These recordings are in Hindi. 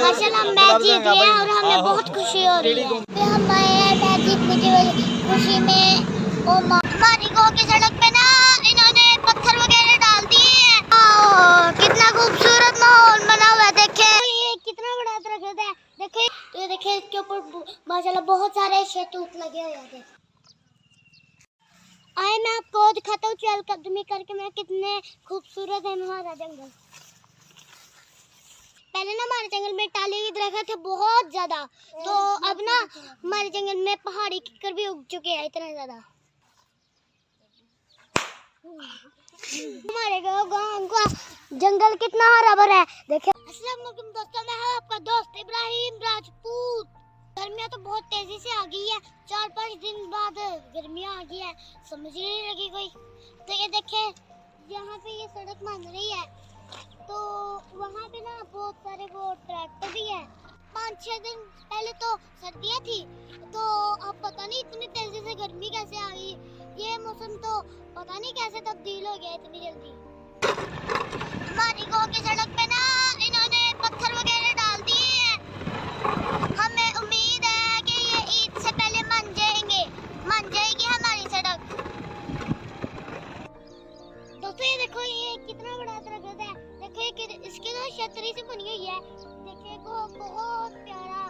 माशाल्लाह मैच जीत गए हैं और हमें बहुत खुशी हो रही है। हम आए हैं मैच जीतने की खुशी में। और हमारी गाँव की सड़क पे ना इन्होंने पत्थर वगैरह डाल दिए हैं। कितना खूबसूरत माहौल बना हुआ है। देखे ये कितना बड़ा दरख्त है। देखे तो ये देखे इसके ऊपर माशाल्लाह बहुत सारे शहतूत लगे हुए हैं। आए मैं आपको दिखाता हूँ चहलकदमी करके मैं कितने खूबसूरत है हमारा जंगल। पहले ना हमारे जंगल में टाली की दरख्त है बहुत ज्यादा, तो अब ना हमारे जंगल में पहाड़ी किक्कर भी उग चुके हैं इतना ज्यादा। हमारे गाँव का जंगल कितना हरा भरा है। देखिए अस्सलाम वालेकुम दोस्तों, मैं हूँ आपका दोस्त इब्राहिम राजपूत। गर्मियाँ तो बहुत तेजी से आ गई है। 4-5 दिन बाद गर्मियाँ आ गई है, समझ ही नहीं लगी कोई। तो ये देखे यहाँ पे ये सड़क बन रही है, तो वहाँ पे ना बहुत सारे वो ट्रैक्टर भी है। 5-6 दिन पहले तो सर्दियाँ थी, तो अब पता नहीं इतनी तेजी से गर्मी कैसे आ गई। ये मौसम तो पता नहीं कैसे तब्दील हो गया इतनी जल्दी। हमारी गाँव की सड़क पे ना इन्होंने पत्थर वगैरह डाल दिए हैं। हमें उम्मीद है कि ये ईद से पहले बन जाएगी हमारी सड़क। दोस्तों ये देखो ये कितना बड़ा दरख्त है। देखो इसकी तो छतरी से बनी हुई है। देखिए बहुत प्यारा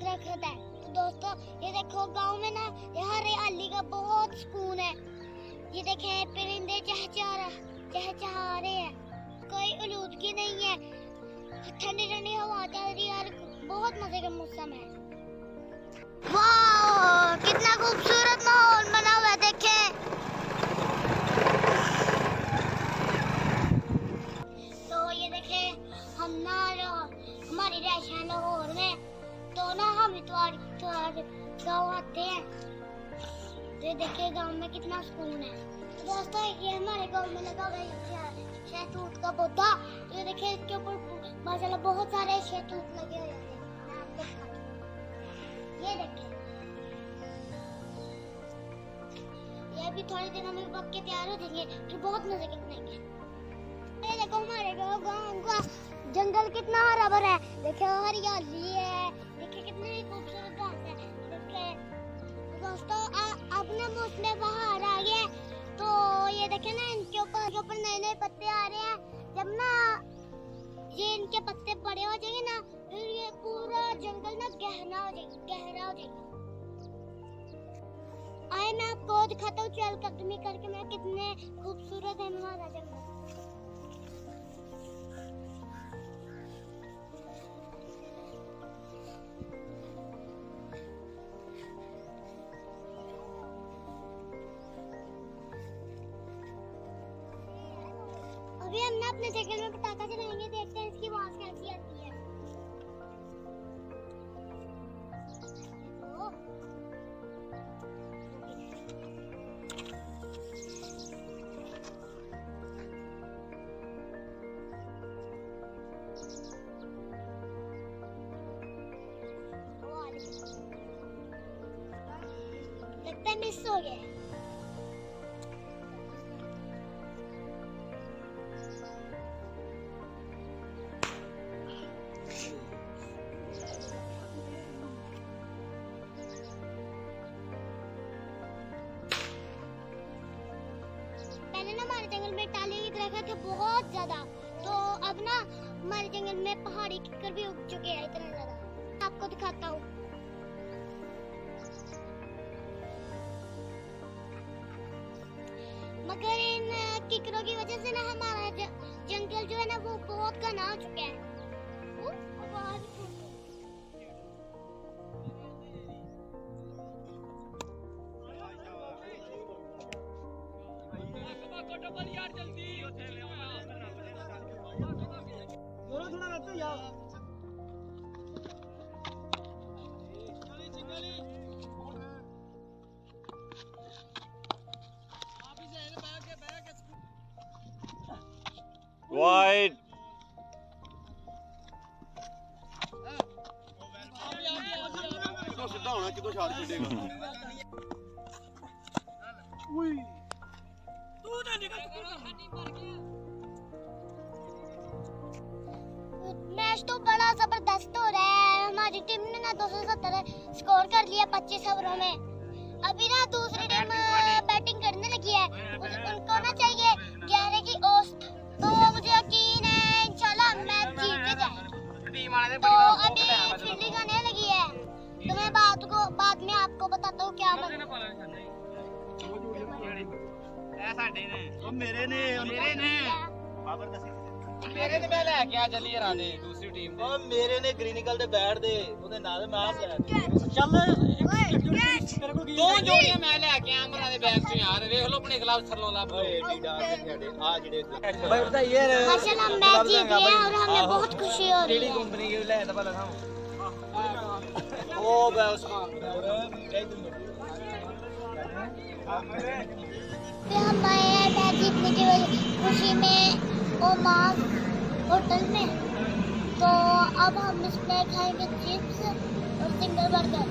दरख्त है। तो दोस्तों ये देखो गांव में ना ये हरियाली का बहुत सुकून है। ये देखे परिंदे चहचहा रहे हैं, कोई आलूदगी नहीं है, ठंडी ठंडी हवा चल रही है, बहुत मजे का मौसम है। वाह कितना खूबसूरत माहौल बना हुआ है। देखे तो ये देखे हम ना हमारी रैश है लाहौर में, तो ना हम इतवार गाँव आते हैं। तो ये देखे गाँव में कितना सुकून है। तो दोस्तों ये हमारे गाँव में लगा हुआ है शहतूत का पौधा। तो ये देखे इसके ऊपर माशाल्लाह बहुत सारे शहतूत लगे हुए हैं। मैं आपको दिखाती हूँ, ये देखे ये भी थोड़ी दिनों में पक के तैयार हो जाएंगे, फिर बहुत मजे के बनेंगे। ये देखो हमारे गाँव का जंगल कितना हरा भरा है। देखो हरियाली है, देखिए कितनी खूबसूरत घास है। देखिए दोस्तों अब ना मौसम बहार आ गया, तो ये देखे ना इनके ऊपर नए नए पत्ते आ रहे हैं। जब ना ये इनके पत्ते बड़े हो जाएंगे ना, फिर ये पूरा जंगल ना गहरा हो जाएगा। आए मैं आपको दिखाता हूँ चहलकदमी करके मैं कितने खूबसूरत है हमारा जंगल। अभी हम ना अपने जंगल में पटाखा चलाएंगे, देखते हैं इसकी आवाज कैसी आती है। लगता है मिस हो गया। हमारे जंगल में टाली की दरख्त है बहुत ज्यादा, तो अब ना हमारे जंगल में पहाड़ी किक्कर भी उग चुके हैं इतना ज्यादा। आपको दिखाता हूँ, मगर इन किक्करों की वजह से ना हमारा जंगल जो है ना वो बहुत घना हो चुका है। Wide. सीधा होना कितो छाड़ छेड़ेगा। तू ना निकल। मैच तो बड़ा जबरदस्त हो टीम ने ना 270 स्कोर कर लिया 25 ओवरों में। अभी ना दूसरी टीम बैटिंग करने लगी है, उनको ना चाहिए 11 की औसत, तो मुझे यकीन है इंशाल्लाह मैच जीत जाएगी। तो अभी फील्डिंग आने लगी है, तो मैं बाद में आपको बताता हूँ क्या बना। मेरे ने बाबर दसी मेरे ने मैं लेके आ जल्दी हरा दे दूसरी टीम दे। ਉਹ ਮੇਰੇ ਨੇ ਗ੍ਰੀਨਿਕਲ ਦੇ ਬੈਟ ਦੇ ਉਹਦੇ ਨਾਲ ਮੈਂ ਆ ਗਿਆ ਚੱਲ दो जोड़ियां मैं लेके आ अमरा दे बैग चों यार देख लो अपने खिलाफ सरलो ला ਓਏ ਏਡੀ ਡਾਰ ਦੇ ਸਾਡੇ ਆ ਜਿਹੜੇ भाई बताइए यार माशाल्लाह मैच जीत गए हैं और हमें बहुत खुशी हो रही केड़ी है। कंपनी की ले तो भला था ਉਹ ਬੈ ਉਸ फिर हम आए हैं मैच जीतने की खुशी में ओमान होटल में। तो अब हम इसमें खाएंगे चिप्स और सिंगल बर्गर।